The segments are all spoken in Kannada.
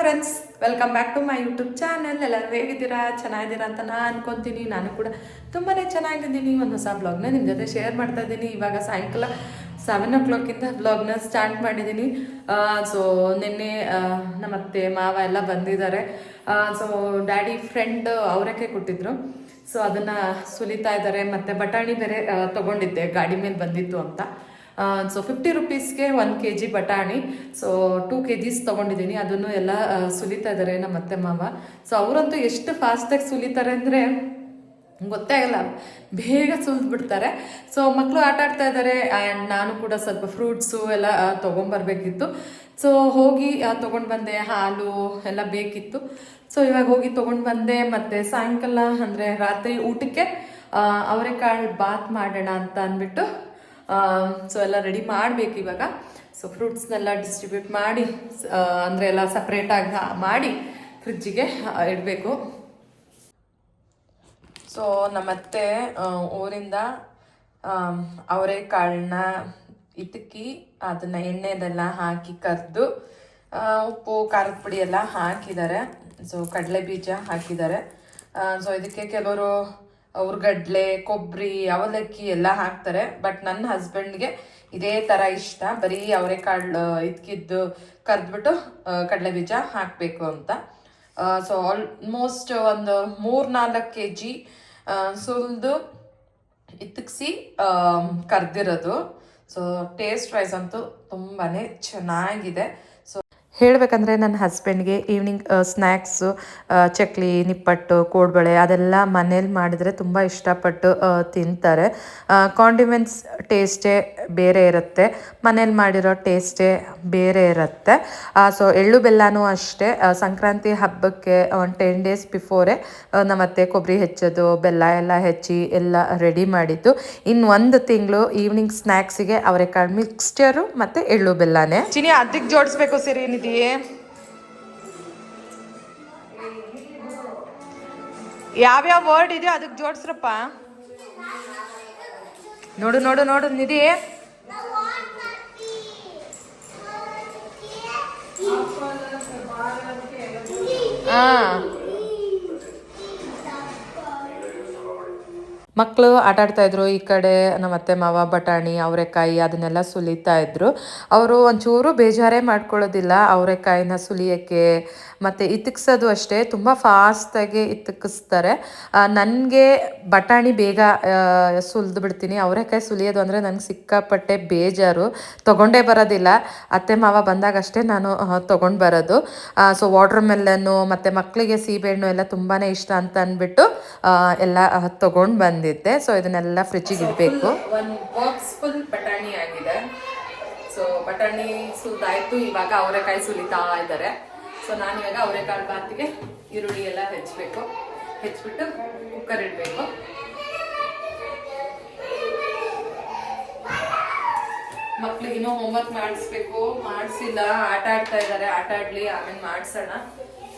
Friends, welcome back to my YouTube channel. ಎಲ್ಲರೂ ಹೇಗಿದ್ದೀರಾ? ಚೆನ್ನಾಗಿದ್ದೀರಾ ಅಂತ ನಾನು ಅನ್ಕೊತೀನಿ. ನಾನು ಕೂಡ ತುಂಬಾ ಚೆನ್ನಾಗಿದ್ದೀನಿ. ಒಂದು ಹೊಸ ಬ್ಲಾಗ್ನ ನಿಮ್ಮ ಜೊತೆ ಶೇರ್ ಮಾಡ್ತಾ ಇದ್ದೀನಿ. ಇವಾಗ ಸಾಯಂಕಾಲ 7 o'clock ಬ್ಲಾಗ್ನ ಸ್ಟಾರ್ಟ್ ಮಾಡಿದ್ದೀನಿ. ಸೊ ನಿನ್ನೆ ನಮ್ಮ ಅತ್ತೆ ಮಾವ ಎಲ್ಲ ಬಂದಿದ್ದಾರೆ. ಸೊ ಡ್ಯಾಡಿ ಫ್ರೆಂಡ್ ಅವರಕ್ಕೆ ಕೊಟ್ಟಿದ್ರು. ಸೊ ಅದನ್ನು ಸುಲಿತಾ ಇದ್ದಾರೆ. ಮತ್ತು ಬಟಾಣಿ ಬೇರೆ ತೊಗೊಂಡಿದ್ದೆ, ಗಾಡಿ ಮೇಲೆ ಬಂದಿತ್ತು ಅಂತ. ಸೊ 50 rupeesಗೆ 1 kg ಬಟಾಣಿ. ಸೊ 2 kgs ತೊಗೊಂಡಿದ್ದೀನಿ. ಅದನ್ನು ಎಲ್ಲ ಸುಲಿತಾ ಇದ್ದಾರೆ ನಮ್ಮ ಅತ್ತೆ ಮಾವ. ಸೊ ಅವರಂತೂ ಎಷ್ಟು ಫಾಸ್ಟಾಗಿ ಸುಲಿತಾರೆ ಅಂದರೆ ಗೊತ್ತೇ ಆಗಲ್ಲ, ಬೇಗ ಸುಲಿದ್ಬಿಡ್ತಾರೆ. ಸೊ ಮಕ್ಕಳು ಆಟ ಆಡ್ತಾ ಇದ್ದಾರೆ. ಆ್ಯಂಡ್ ನಾನು ಕೂಡ ಸ್ವಲ್ಪ ಫ್ರೂಟ್ಸು ಎಲ್ಲ ತೊಗೊಂಬರ್ಬೇಕಿತ್ತು. ಸೊ ಹೋಗಿ ತೊಗೊಂಡು ಬಂದೆ. ಹಾಲು ಎಲ್ಲ ಬೇಕಿತ್ತು. ಸೊ ಇವಾಗ ಹೋಗಿ ತೊಗೊಂಡು ಬಂದೆ. ಮತ್ತು ಸಾಯಂಕಾಲ ಅಂದರೆ ರಾತ್ರಿ ಊಟಕ್ಕೆ ಅವರೆಕಾಳು ಬಾತ್ ಮಾಡೋಣ ಅಂತ ಅಂದ್ಬಿಟ್ಟು ಸೊ ಎಲ್ಲ ರೆಡಿ ಮಾಡಬೇಕು ಇವಾಗ. ಸೊ ಫ್ರೂಟ್ಸ್ನೆಲ್ಲ ಡಿಸ್ಟ್ರಿಬ್ಯೂಟ್ ಮಾಡಿ ಅಂದರೆ ಎಲ್ಲ ಸಪ್ರೇಟಾಗಿ ಮಾಡಿ ಫ್ರಿಜ್ಜಿಗೆ ಇಡಬೇಕು. ಸೊ ನಮ್ಮತ್ತೆ ಊರಿಂದ ಅವರೆಕಾಳನ್ನ ಇಟಕಿ ಅದನ್ನು ಎಣ್ಣೆದೆಲ್ಲ ಹಾಕಿ ಕರೆದು ಉಪ್ಪು ಖಾರದ ಪುಡಿ ಎಲ್ಲ ಹಾಕಿದ್ದಾರೆ. ಸೊ ಕಡಲೆ ಬೀಜ ಹಾಕಿದ್ದಾರೆ. ಸೊ ಇದಕ್ಕೆ ಕೆಲವರು ಉರ್ಗಡ್ಲೆ, ಕೊಬ್ಬರಿ, ಅವಲಕ್ಕಿ ಎಲ್ಲ ಹಾಕ್ತಾರೆ. ಬಟ್ ನನ್ನ ಹಸ್ಬೆಂಡ್ಗೆ ಇದೇ ಥರ ಇಷ್ಟ, ಬರೀ ಅವರೆಕಾಳು ಇದ್ಕಿದ್ದು ಕರೆದ್ಬಿಟ್ಟು ಕಡಲೆ ಬೀಜ ಹಾಕಬೇಕು ಅಂತ. ಸೊ ಆಲ್ಮೋಸ್ಟ್ ಒಂದು 3-4 kg ಸುಲಿದು ಇತ್ತಿಕ್ಸಿ ಕರೆದಿರೋದು. ಸೊ ಟೇಸ್ಟ್ ವೈಸ್ ಅಂತೂ ತುಂಬಾ ಚೆನ್ನಾಗಿದೆ. ಹೇಳಬೇಕಂದ್ರೆ ನನ್ನ ಹಸ್ಬೆಂಡ್ಗೆ ಈವ್ನಿಂಗ್ ಸ್ನ್ಯಾಕ್ಸು, ಚಕ್ಲಿ, ನಿಪ್ಪಟ್ಟು, ಕೋಡ್ಬಳೆ ಅದೆಲ್ಲ ಮನೇಲಿ ಮಾಡಿದರೆ ತುಂಬ ಇಷ್ಟಪಟ್ಟು ತಿಂತಾರೆ. ಕಾಂಡಿಮೆಂಟ್ಸ್ ಟೇಸ್ಟೇ ಬೇರೆ ಇರುತ್ತೆ, ಮನೇಲಿ ಮಾಡಿರೋ ಟೇಸ್ಟೇ ಬೇರೆ ಇರುತ್ತೆ. ಸೊ ಎಳ್ಳು ಬೆಲ್ಲನೂ ಅಷ್ಟೇ. ಸಂಕ್ರಾಂತಿ ಹಬ್ಬಕ್ಕೆ ಒಂದು 10 days ಬಿಫೋರೇ ನಮ್ಮತ್ತೆ ಕೊಬ್ಬರಿ ಹೆಚ್ಚೋದು, ಬೆಲ್ಲ ಎಲ್ಲ ಹೆಚ್ಚಿ ಎಲ್ಲ ರೆಡಿ ಮಾಡಿದ್ದು. ಇನ್ನು 1 ತಿಂಗಳು ಈವ್ನಿಂಗ್ ಸ್ನ್ಯಾಕ್ಸಿಗೆ ಅವರೆಕಾಳು ಮಿಕ್ಸ್ಚರು ಮತ್ತು ಎಳ್ಳು ಬೆಲ್ಲನೇ. ಚಿನಿ ಅದಕ್ಕೆ ಜೋಡಿಸ್ಬೇಕು ಸರಿ ನಿಧಿ. ಯಾವ್ಯಾವ ವರ್ಡ್ ಇದೆಯೋ ಅದಕ್ಕೆ ಜೋಡಿಸ್ರಪ್ಪ. ನೋಡು ನೋಡು ನೋಡು ನಿಧಿ. ಮಕ್ಕಳು ಆಟಾಡ್ತಾ ಇದ್ರು. ಈ ಕಡೆ ನಮ್ಮ ಅತ್ತೆ ಮಾವ ಬಟಾಣಿ, ಅವರೆಕಾಯಿ ಅದನ್ನೆಲ್ಲ ಸುಲಿತಾ ಇದ್ರು. ಅವರು ಒಂಚೂರು ಬೇಜಾರೇ ಮಾಡ್ಕೊಳ್ಳೋದಿಲ್ಲ ಅವರೆಕಾಯಿನ ಸುಲಿಯೋಕ್ಕೆ. ಮತ್ತು ಇತ್ತಿಕ್ಸೋದು ಅಷ್ಟೇ, ತುಂಬ ಫಾಸ್ಟಾಗಿ ಇತ್ತಿಕ್ಕಿಸ್ತಾರೆ. ನನಗೆ ಬಟಾಣಿ ಬೇಗ ಸುಲಿದು ಬಿಡ್ತೀನಿ. ಅವರೆಕಾಯಿ ಸುಲಿಯೋದು ಅಂದರೆ ನನಗೆ ಸಿಕ್ಕಾಪಟ್ಟೆ ಬೇಜಾರು, ತೊಗೊಂಡೇ ಬರೋದಿಲ್ಲ. ಅತ್ತೆ ಮಾವ ಬಂದಾಗ ಅಷ್ಟೇ ನಾನು ತೊಗೊಂಡು ಬರೋದು. ಸೊ ವಾಟರ್ ಮೆಲನ್ನು ಮತ್ತು ಮಕ್ಕಳಿಗೆ ಸೀಬೆಹಣ್ಣು ಎಲ್ಲ ತುಂಬಾ ಇಷ್ಟ ಅಂತ ಅಂದ್ಬಿಟ್ಟು ಎಲ್ಲ ತೊಗೊಂಡು ಬಂದಿದ್ದೆ. ಸೊ ಇದನ್ನೆಲ್ಲ ಫ್ರಿಜ್ಜಿಗೆ ಇಡಬೇಕು. 1 box ಫುಲ್ ಬಟಾಣಿ ಆಗಿದೆ. ಸೊ ಬಟಾಣಿ ಸುಲಿದಾಯ್ತು. ಇವಾಗ ಅವರೆಕಾಯಿ ಸುಲಿತಾ ಇದ್ದಾರೆ. ಸೊ ನಾನು ಇವಾಗ ಅವರೆಕಾಳು ಬಾತಿಗೆ ಈರುಳ್ಳಿ ಎಲ್ಲ ಹೆಚ್ಚಿಬಿಟ್ಟು ಕುಕ್ಕರ್ ಇಡಬೇಕು. ಮಕ್ಳಿಗೆ ಇನ್ನೂ ಹೋಮ್ವರ್ಕ್ ಮಾಡಿಸ್ಬೇಕು, ಮಾಡಿಸಿಲ್ಲ, ಆಟ ಆಡ್ತಾ ಇದ್ದಾರೆ. ಆಟ ಆಡಲಿ, ಆಮೇಲೆ ಮಾಡಿಸೋಣ.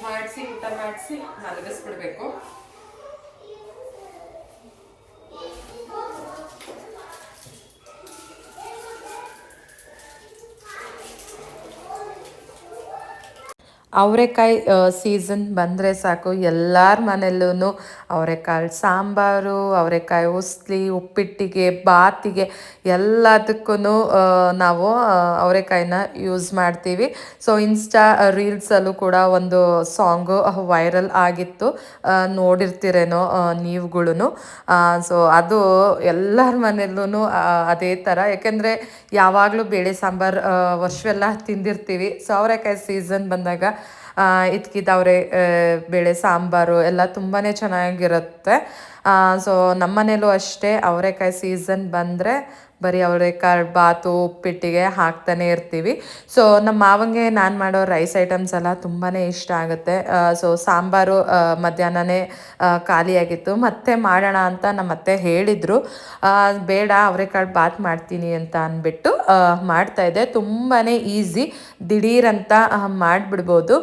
ಮಾಡಿಸಿ ಊಟ ಮಾಡಿಸಿ ಮಲಗಿಸ್ಬಿಡ್ಬೇಕು. ಅವರೆಕಾಯಿ ಸೀಸನ್ ಬಂದರೆ ಸಾಕು, ಎಲ್ಲರ ಮನೆಯಲ್ಲೂ ಅವರೆಕಾಳು ಸಾಂಬಾರು, ಅವರೆಕಾಯಿ ಉಸ್ಲಿ, ಉಪ್ಪಿಟ್ಟಿಗೆ, ಬಾತಿಗೆ ಎಲ್ಲದಕ್ಕೂ ನಾವು ಅವರೆಕಾಯಿನ ಯೂಸ್ ಮಾಡ್ತೀವಿ. ಸೊ ಇನ್ಸ್ಟಾ ರೀಲ್ಸಲ್ಲೂ ಕೂಡ ಒಂದು ಸಾಂಗು ವೈರಲ್ ಆಗಿತ್ತು, ನೋಡಿರ್ತೀರೇನೋ ನೀವುಗಳು. ಸೊ ಅದು ಎಲ್ಲರ ಮನೆಯಲ್ಲೂ ಅದೇ ಥರ. ಯಾಕೆಂದರೆ ಯಾವಾಗಲೂ ಬೇಳೆ ಸಾಂಬಾರು ವರ್ಷವೆಲ್ಲ ತಿಂದಿರ್ತೀವಿ. ಸೊ ಅವರೆಕಾಯಿ ಸೀಸನ್ ಬಂದಾಗ ಇದ್ಕಿದ್ದವ್ರೆ ಬೇಳೆ ಸಾಂಬಾರು ಎಲ್ಲ ತುಂಬಾ ಚೆನ್ನಾಗಿರುತ್ತೆ. ಸೊ ನಮ್ಮನೇಲೂ ಅಷ್ಟೇ ಅವರೆಕಾಯಿ ಸೀಸನ್ ಬಂದರೆ ಬರೀ ಅವರೆಕಾಳು ಬಾತು, ಉಪ್ಪಿಟ್ಟಿಗೆ ಹಾಕ್ತಾನೆ ಇರ್ತೀವಿ. ಸೊ ನಮ್ಮ ಮಾವಂಗೆ ನಾನು ಮಾಡೋ ರೈಸ್ ಐಟಮ್ಸ್ ಎಲ್ಲ ತುಂಬಾ ಇಷ್ಟ ಆಗುತ್ತೆ. ಸೊ ಸಾಂಬಾರು ಮಧ್ಯಾಹ್ನನೇ ಖಾಲಿಯಾಗಿತ್ತು, ಮತ್ತೆ ಮಾಡೋಣ ಅಂತ ನಮ್ಮತ್ತೆ ಹೇಳಿದರು. ಬೇಡ ಅವರೆಕಾಳು ಬಾತ್ ಮಾಡ್ತೀನಿ ಅಂತ ಅಂದ್ಬಿಟ್ಟು ಮಾಡ್ತಾಯಿದ್ದೆ. ತುಂಬಾ ಈಸಿ, ದಿಢೀರಂತ ಮಾಡಿಬಿಡ್ಬೋದು.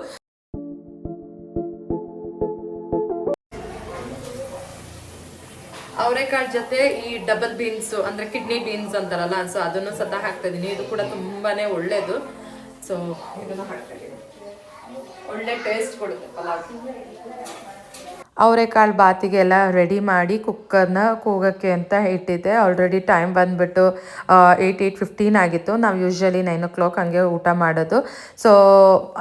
ಅವರೆಕಾಳು ಜೊತೆ ಈ ಡಬಲ್ ಬೀನ್ಸ್ ಅಂದರೆ ಕಿಡ್ನಿ ಬೀನ್ಸ್ ಅಂತಾರಲ್ಲ, ಸೊ ಅದನ್ನು ಸದಾ ಹಾಕ್ತಾ ಇದ್ದೀನಿ. ಇದು ಕೂಡ ತುಂಬಾ ಒಳ್ಳೆಯದು. ಸೊ ಇದನ್ನು ಹಾಕ್ತಾ ಇದ್ದೀನಿ. ಒಳ್ಳೆ ಟೇಸ್ಟ್ ಕೊಡುತ್ತೆ ಪಲಾವ್. ಅವರೆಕಾಳು ಬಾತಿಗೆಲ್ಲ ರೆಡಿ ಮಾಡಿ ಕುಕ್ಕರ್ನ ಕೂಗೋಕ್ಕೆ ಅಂತ ಇಟ್ಟಿದ್ದೆ. ಆಲ್ರೆಡಿ ಟೈಮ್ ಬಂದುಬಿಟ್ಟು 8:15 ಆಗಿತ್ತು. ನಾವು ಯೂಶ್ವಲಿ 9 o'clock ಹಂಗೆ ಊಟ ಮಾಡೋದು. ಸೊ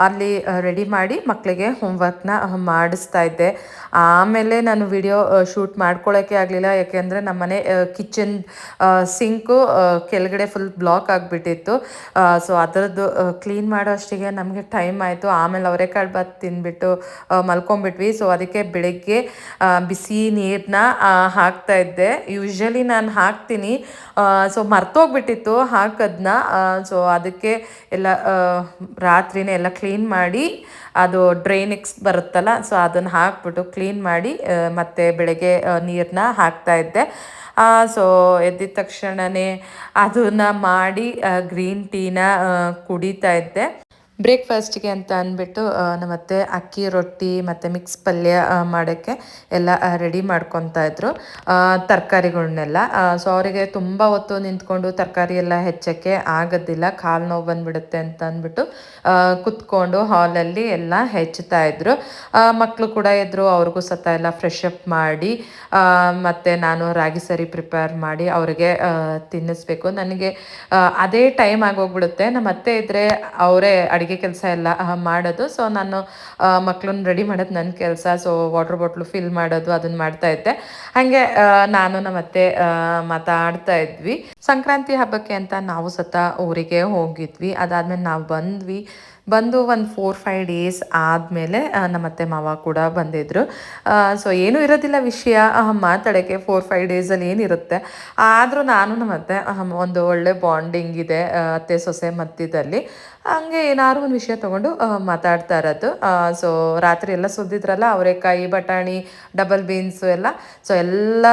ಅಲ್ಲಿ ರೆಡಿ ಮಾಡಿ ಮಕ್ಕಳಿಗೆ ಹೋಮ್ವರ್ಕ್ನ ಮಾಡಿಸ್ತಾ ಇದ್ದೆ. ಆಮೇಲೆ ನಾನು ವಿಡಿಯೋ ಶೂಟ್ ಮಾಡ್ಕೊಳ್ಳೋಕ್ಕೆ ಆಗಲಿಲ್ಲ, ಯಾಕೆಂದರೆ ನಮ್ಮನೆ ಕಿಚನ್ ಸಿಂಕು ಕೆಳಗಡೆ ಫುಲ್ ಬ್ಲಾಕ್ ಆಗಿಬಿಟ್ಟಿತ್ತು. ಸೊ ಅದರದ್ದು ಕ್ಲೀನ್ ಮಾಡೋ ಅಷ್ಟಿಗೆ ನಮಗೆ ಟೈಮ್ ಆಯಿತು. ಆಮೇಲೆ ಅವರೆಕಾಳು ಬಾತ್ ತಿಂದ್ಬಿಟ್ಟು ಮಲ್ಕೊಂಡ್ಬಿಟ್ವಿ. ಸೊ ಅದಕ್ಕೆ ಬೆಳಗ್ಗೆ ಬಿಸಿ ನೀರನ್ನ ಹಾಕ್ತಾ ಇದ್ದೆ. ಯೂಶ್ವಲಿ ನಾನು ಹಾಕ್ತೀನಿ, ಸೊ ಮರ್ತೋಗ್ಬಿಟ್ಟಿತ್ತು ಹಾಕೋದನ್ನ. ಸೊ ಅದಕ್ಕೆ ಎಲ್ಲ ರಾತ್ರಿನೇ ಎಲ್ಲ ಕ್ಲೀನ್ ಮಾಡಿ, ಅದು ಡ್ರೈನಿಕ್ಸ್ ಬರುತ್ತಲ್ಲ, ಸೊ ಅದನ್ನು ಹಾಕ್ಬಿಟ್ಟು ಕ್ಲೀನ್ ಮಾಡಿ ಮತ್ತೆ ಬೆಳಗ್ಗೆ ನೀರನ್ನ ಹಾಕ್ತಾ ಇದ್ದೆ. ಸೊ ಎದ್ದಿದ ತಕ್ಷಣವೇ ಅದನ್ನು ಮಾಡಿ ಗ್ರೀನ್ ಟೀನ ಕುಡಿತಾ ಇದ್ದೆ. ಬ್ರೇಕ್ಫಾಸ್ಟಿಗೆ ಅಂತ ಅಂದ್ಬಿಟ್ಟು ನಮ್ಮತ್ತೆ ಅಕ್ಕಿ ರೊಟ್ಟಿ ಮತ್ತು ಮಿಕ್ಸ್ ಪಲ್ಯ ಮಾಡೋಕ್ಕೆ ಎಲ್ಲ ರೆಡಿ ಮಾಡ್ಕೊತಾ ಇದ್ರು, ತರಕಾರಿಗಳನ್ನೆಲ್ಲ. ಸೊ ಅವರಿಗೆ ತುಂಬ ಹೊತ್ತು ನಿಂತ್ಕೊಂಡು ತರಕಾರಿ ಎಲ್ಲ ಹೆಚ್ಚೋಕ್ಕೆ ಆಗೋದಿಲ್ಲ, ಕಾಲು ನೋವು ಬಂದುಬಿಡುತ್ತೆ ಅಂತ ಅಂದ್ಬಿಟ್ಟು ಕುತ್ಕೊಂಡು ಹಾಲಲ್ಲಿ ಎಲ್ಲ ಹೆಚ್ಚುತ್ತಾ ಇದ್ರು. ಮಕ್ಕಳು ಕೂಡ ಇದ್ದರು, ಅವ್ರಿಗೂ ಸತ ಎಲ್ಲ ಫ್ರೆಶ್ ಅಪ್ ಮಾಡಿ ಮತ್ತು ನಾನು ರಾಗಿ ಸರಿ ಪ್ರಿಪೇರ್ ಮಾಡಿ ಅವರಿಗೆ ತಿನ್ನಿಸ್ಬೇಕು. ನನಗೆ ಅದೇ ಟೈಮ್ ಆಗೋಗ್ಬಿಡುತ್ತೆ. ನಮ್ಮ ಅತ್ತೆ ಇದ್ದರೆ ಅವರೇ ಅಡುಗೆ ಕೆಲಸ ಎಲ್ಲ ಮಾಡೋದು. ಸೊ ನಾನು ಮಕ್ಕಳನ್ನ ರೆಡಿ ಮಾಡೋದು ನನ್ನ ಕೆಲಸ. ಸೊ ವಾಟರ್ ಬಾಟ್ಲು ಫಿಲ್ ಮಾಡೋದು ಅದನ್ನು ಮಾಡ್ತಾ ಇದ್ದೆ. ಹಾಗೆ ನಾನು ನಮ್ಮ ಅತ್ತೆ ಮಾತಾಡ್ತಾ ಇದ್ವಿ. ಸಂಕ್ರಾಂತಿ ಹಬ್ಬಕ್ಕೆ ಅಂತ ನಾವು ಸತ ಊರಿಗೆ ಹೋಗಿದ್ವಿ. ಅದಾದಮೇಲೆ ನಾವು ಬಂದು ಒಂದು 4-5 ಡೇಸ್ ಆದಮೇಲೆ ನಮ್ಮತ್ತೆ ಮಾವ ಕೂಡ ಬಂದಿದ್ದರು. ಸೊ ಏನೂ ಇರೋದಿಲ್ಲ ವಿಷಯ ಮಾತಾಡೋಕ್ಕೆ 4-5 ಡೇಸಲ್ಲಿ ಏನಿರುತ್ತೆ. ಆದರೂ ನಾನು ನಮ್ಮತ್ತೆ ಒಂದು ಒಳ್ಳೆ ಬಾಂಡಿಂಗ್ ಇದೆ ಅತ್ತೆ ಸೊಸೆ ಮಧ್ಯದಲ್ಲಿ. ಹಂಗೆ ಏನಾದ್ರು ಒಂದು ವಿಷಯ ತೊಗೊಂಡು ಮಾತಾಡ್ತಾ ಇರೋದು. ಸೊ ರಾತ್ರಿ ಎಲ್ಲ ಸುದ್ದಿದ್ರಲ್ಲ, ಅವರೆಕಾಯಿ, ಬಟಾಣಿ, ಡಬಲ್ ಬೀನ್ಸು ಎಲ್ಲ, ಸೊ ಎಲ್ಲ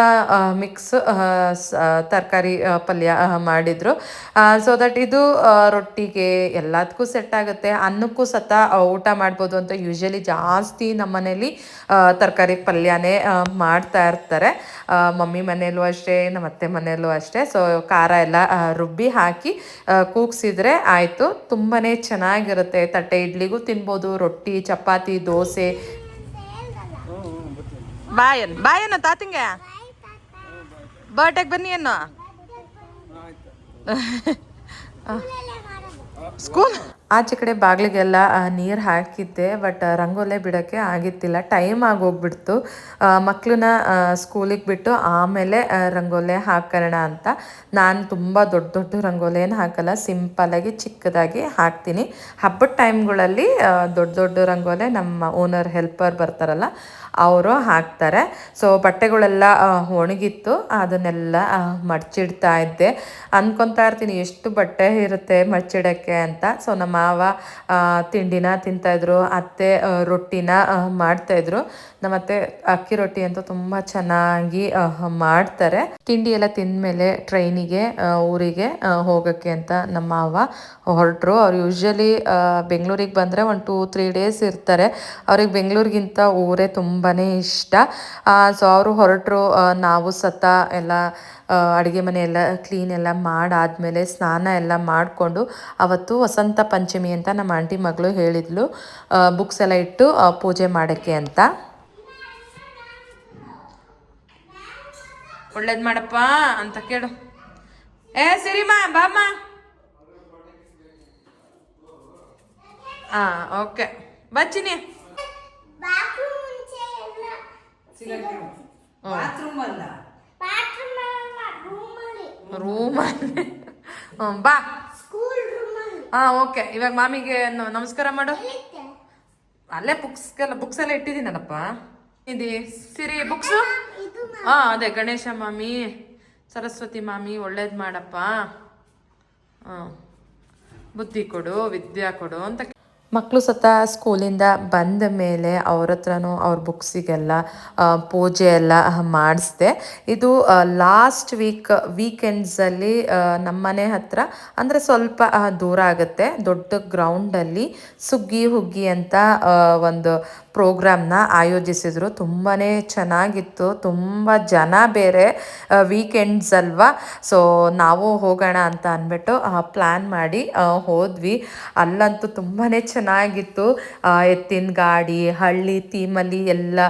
ಮಿಕ್ಸ್ ತರಕಾರಿ ಪಲ್ಯ ಮಾಡಿದರು. ಸೊ ದಟ್ ಇದು ರೊಟ್ಟಿಗೆ ಎಲ್ಲದಕ್ಕೂ ಸೆಟ್ ಆಗುತ್ತೆ, ಅನ್ನಕ್ಕೂ ಸತ ಊಟ ಮಾಡ್ಬೋದು ಅಂತ ಯೂಶ್ವಲಿ ಜಾಸ್ತಿ ನಮ್ಮ ಮನೇಲಿ ತರಕಾರಿ ಪಲ್ಯನೇ ಮಾಡ್ತಾ ಇರ್ತಾರೆ. ಮಮ್ಮಿ ಮನೇಲೂ ಅಷ್ಟೇ, ನಮ್ಮ ಅತ್ತೆ ಮನೇಲೂ ಅಷ್ಟೇ. ಸೊ ಖಾರ ಎಲ್ಲ ರುಬ್ಬಿ ಹಾಕಿ ಕೂಗ್ಸಿದ್ರೆ ಆಯಿತು, ತುಂಬಾ ಚೆನ್ನಾಗಿರುತ್ತೆ. ತಟ್ಟೆ ಇಡ್ಲಿಗೂ ತಿನ್ಬೋದು, ರೊಟ್ಟಿ, ಚಪಾತಿ, ದೋಸೆ. ಬಾಯನ್ನ ತಾತಿಂಗೆ ಬರ್ಡೇಗೆ ಬನ್ನಿ ಅನ್ನೋ ಸ್ಕೂಲ್ ಆಚೆ ಕಡೆ ಬಾಗಿಲಿಗೆಲ್ಲ ನೀರು ಹಾಕಿದ್ದೆ. ಬಟ್ ರಂಗೋಲೆ ಬಿಡೋಕ್ಕೆ ಆಗಿತ್ತಿಲ್ಲ, ಟೈಮ್ ಆಗೋಗ್ಬಿಡ್ತು. ಮಕ್ಕಳನ್ನ ಸ್ಕೂಲಿಗೆ ಬಿಟ್ಟು ಆಮೇಲೆ ರಂಗೋಲೆ ಹಾಕೋಣ ಅಂತ. ನಾನು ತುಂಬ ದೊಡ್ಡ ರಂಗೋಲಿಯನ್ನು ಹಾಕಲ್ಲ, ಸಿಂಪಲ್ಲಾಗಿ ಚಿಕ್ಕದಾಗಿ ಹಾಕ್ತೀನಿ. ಹಬ್ಬದ ಟೈಮ್ಗಳಲ್ಲಿ ದೊಡ್ಡ ರಂಗೋಲೆ ನಮ್ಮ ಓನರ್ ಹೆಲ್ಪರ್ ಬರ್ತಾರಲ್ಲ ಅವರು ಹಾಕ್ತಾರೆ. ಸೊ ಬಟ್ಟೆಗಳೆಲ್ಲ ಒಣಗಿತ್ತು, ಅದನ್ನೆಲ್ಲ ಮಡ್ಚಿಡ್ತಾ ಇದ್ದೆ. ಅಂದ್ಕೊತಾ ಇರ್ತೀನಿ ಎಷ್ಟು ಬಟ್ಟೆ ಇರುತ್ತೆ ಮಡ್ಚಿಡೋಕ್ಕೆ ಅಂತ. ಸೊ ನಮ್ಮ ಮಾವ ತಿಂಡಿನ ತಿಂತಾಯಿದ್ರು, ಅತ್ತೆ ರೊಟ್ಟಿನ ಮಾಡ್ತಾಯಿದ್ರು. ನಮ್ಮತ್ತೆ ಅಕ್ಕಿ ರೊಟ್ಟಿ ಅಂತೂ ತುಂಬ ಚೆನ್ನಾಗಿ ಮಾಡ್ತಾರೆ. ತಿಂಡಿ ಎಲ್ಲ ತಿಂದಮೇಲೆ ಟ್ರೈನಿಗೆ ಊರಿಗೆ ಹೋಗೋಕ್ಕೆ ಅಂತ ನಮ್ಮ ಮಾವ ಹೊರಟರು. ಅವ್ರು ಯೂಶ್ವಲಿ ಬೆಂಗಳೂರಿಗೆ ಬಂದರೆ 1-2-3 ಡೇಸ್ ಇರ್ತಾರೆ. ಅವ್ರಿಗೆ ಬೆಂಗಳೂರಿಗಿಂತ ಊರೇ ತುಂಬಾ ಇಷ್ಟ. ಸೊ ಅವರು ಹೊರಟರು. ನಾವು ಸತ ಎಲ್ಲ ಅಡುಗೆ ಮನೆ ಎಲ್ಲ ಕ್ಲೀನ್ ಎಲ್ಲ ಮಾಡಾದಮೇಲೆ ಸ್ನಾನ ಎಲ್ಲ ಮಾಡಿಕೊಂಡು, ಅವತ್ತು ವಸಂತ ಪಂಚಮಿ ಅಂತ ನಮ್ಮ ಆಂಟಿ ಮಗಳು ಹೇಳಿದ್ಲು ಬುಕ್ಸ್ ಎಲ್ಲ ಇಟ್ಟು ಪೂಜೆ ಮಾಡೋಕ್ಕೆ ಅಂತ. ಒಳ್ಳೇದು ಮಾಡಪ್ಪ ಅಂತ ಕೇಳು. ಸಿರಿಮಾ ಬಾಮ್ಮ. ಓಕೆ ಬಚ್ಚಿನಿ. ರೂಮಲ್ಲಿ ಬಾ. ಓಕೆ. ಇವಾಗ ಮಾಮಿಗೆ ನಮಸ್ಕಾರ ಮಾಡು. ಅಲ್ಲೇ ಬುಕ್ಸ್ ಎಲ್ಲ ಇಟ್ಟಿದ್ದೀನಪ್ಪ. ಇದೆ ಸಿರಿ ಬುಕ್ಸು. ಅದೇ ಗಣೇಶ ಮಾಮಿ, ಸರಸ್ವತಿ ಮಾಮಿ, ಒಳ್ಳೇದು ಮಾಡಪ್ಪ, ಬುದ್ಧಿ ಕೊಡು, ವಿದ್ಯಾ ಕೊಡು ಅಂತ. ಮಕ್ಕಳು ಸತ ಸ್ಕೂಲಿಂದ ಬಂದ ಮೇಲೆ ಅವ್ರ ಹತ್ರನೂ ಅವ್ರ ಬುಕ್ಸಿಗೆಲ್ಲ ಪೂಜೆ ಎಲ್ಲ ಮಾಡಿಸ್ದೆ. ಇದು ಲಾಸ್ಟ್ ವೀಕೆಂಡ್ಸಲ್ಲಿ ನಮ್ಮನೆ ಹತ್ರ ಅಂದರೆ ಸ್ವಲ್ಪ ದೂರ ಆಗುತ್ತೆ, ದೊಡ್ಡ ಗ್ರೌಂಡಲ್ಲಿ ಸುಗ್ಗಿ ಹುಗ್ಗಿ ಅಂತ ಒಂದು ಪ್ರೋಗ್ರಾಮ್ನ ಆಯೋಜಿಸಿದರು. ತುಂಬಾ ಚೆನ್ನಾಗಿತ್ತು. ತುಂಬ ಜನ ಬೇರೆ, ವೀಕೆಂಡ್ಸ್ ಅಲ್ವಾ. ಸೊ ನಾವು ಹೋಗೋಣ ಅಂತ ಅಂದ್ಬಿಟ್ಟು ಪ್ಲ್ಯಾನ್ ಮಾಡಿ ಹೋದ್ವಿ. ಅಲ್ಲಂತೂ ತುಂಬಾ ಚೆನ್ನಾಗಿತ್ತು. ಎತ್ತಿನ ಗಾಡಿ, ಹಳ್ಳಿ ಥೀಮಲ್ಲಿ ಎಲ್ಲ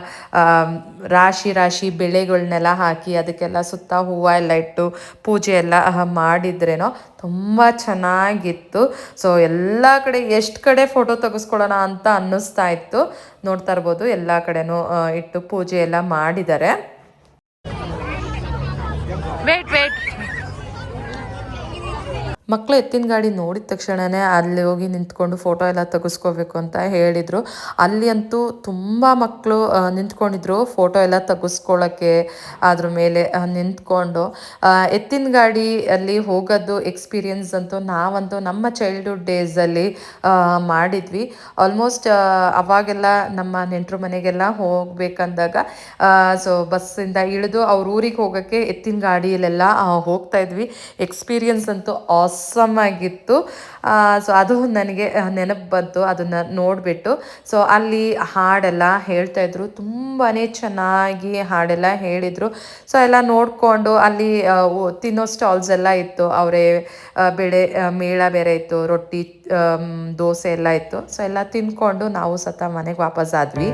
ರಾಶಿ ರಾಶಿ ಬೆಳೆಗಳನ್ನೆಲ್ಲ ಹಾಕಿ ಅದಕ್ಕೆಲ್ಲ ಸುತ್ತ ಹೂವು ಎಲ್ಲ ಇಟ್ಟು ಪೂಜೆ ಎಲ್ಲ ಮಾಡಿದ್ರೇನೋ ತುಂಬ ಚೆನ್ನಾಗಿತ್ತು. ಸೊ ಎಲ್ಲ ಕಡೆ ಎಷ್ಟು ಕಡೆ ಫೋಟೋ ತೆಗೆಸ್ಕೊಳ್ಳೋಣ ಅಂತ ಅನ್ನಿಸ್ತಾ ಇತ್ತು. ನೋಡ್ತಾ ಇರ್ಬೋದು ಎಲ್ಲ ಕಡೆನೂ ಇಟ್ಟು ಪೂಜೆ ಎಲ್ಲ ಮಾಡಿದ್ದಾರೆ. ವೇಟ್ ಮಕ್ಕಳು ಎತ್ತಿನ ಗಾಡಿ ನೋಡಿದ ತಕ್ಷಣವೇ ಅಲ್ಲಿ ಹೋಗಿ ನಿಂತ್ಕೊಂಡು ಫೋಟೋ ಎಲ್ಲ ತೆಗೆಸ್ಕೋಬೇಕು ಅಂತ ಹೇಳಿದರು. ಅಲ್ಲಿ ಅಂತೂ ತುಂಬ ಮಕ್ಕಳು ನಿಂತ್ಕೊಂಡಿದ್ರು ಫೋಟೋ ಎಲ್ಲ ತೆಗೆಸ್ಕೊಳ್ಳೋಕ್ಕೆ. ಅದ್ರ ಮೇಲೆ ನಿಂತ್ಕೊಂಡು ಎತ್ತಿನ ಗಾಡಿ ಅಲ್ಲಿ ಹೋಗೋದು ಎಕ್ಸ್ಪೀರಿಯನ್ಸ್ ಅಂತೂ ನಾವಂತೂ ನಮ್ಮ ಚೈಲ್ಡ್ಹುಡ್ ಡೇಸಲ್ಲಿ ಮಾಡಿದ್ವಿ. ಆಲ್ಮೋಸ್ಟ್ ಅವಾಗೆಲ್ಲ ನಮ್ಮ ನೆಂಟರು ಮನೆಗೆಲ್ಲ ಹೋಗ್ಬೇಕಂದಾಗ ಸೊ ಬಸ್ಸಿಂದ ಇಳಿದು ಅವ್ರ ಊರಿಗೆ ಹೋಗೋಕ್ಕೆ ಎತ್ತಿನ ಗಾಡಿಯಲ್ಲೆಲ್ಲ ಹೋಗ್ತಾಯಿದ್ವಿ. ಎಕ್ಸ್ಪೀರಿಯನ್ಸ್ ಅಂತೂ ಆಸಮ್ ಆಗಿತ್ತು. ಸೊ ಅದು ನನಗೆ ನೆನಪು ಬಂತು ಅದನ್ನು ನೋಡಿಬಿಟ್ಟು. ಸೊ ಅಲ್ಲಿ ಹಾಡೆಲ್ಲ ಹೇಳ್ತಾಯಿದ್ರು, ತುಂಬಾ ಚೆನ್ನಾಗಿ ಹಾಡೆಲ್ಲ ಹೇಳಿದರು. ಸೊ ಎಲ್ಲ ನೋಡಿಕೊಂಡು ಅಲ್ಲಿ ತಿನ್ನೋ ಸ್ಟಾಲ್ಸ್ ಎಲ್ಲ ಇತ್ತು. ಅವರೇ ಬೆಳೆ ಮೇಳ ಬೇರೆ ಇತ್ತು, ರೊಟ್ಟಿ ದೋಸೆ ಎಲ್ಲ ಇತ್ತು. ಸೊ ಎಲ್ಲ ತಿಂದ್ಕೊಂಡು ನಾವು ಸತ ಮನೆಗೆ ವಾಪಸ್ ಆದ್ವಿ.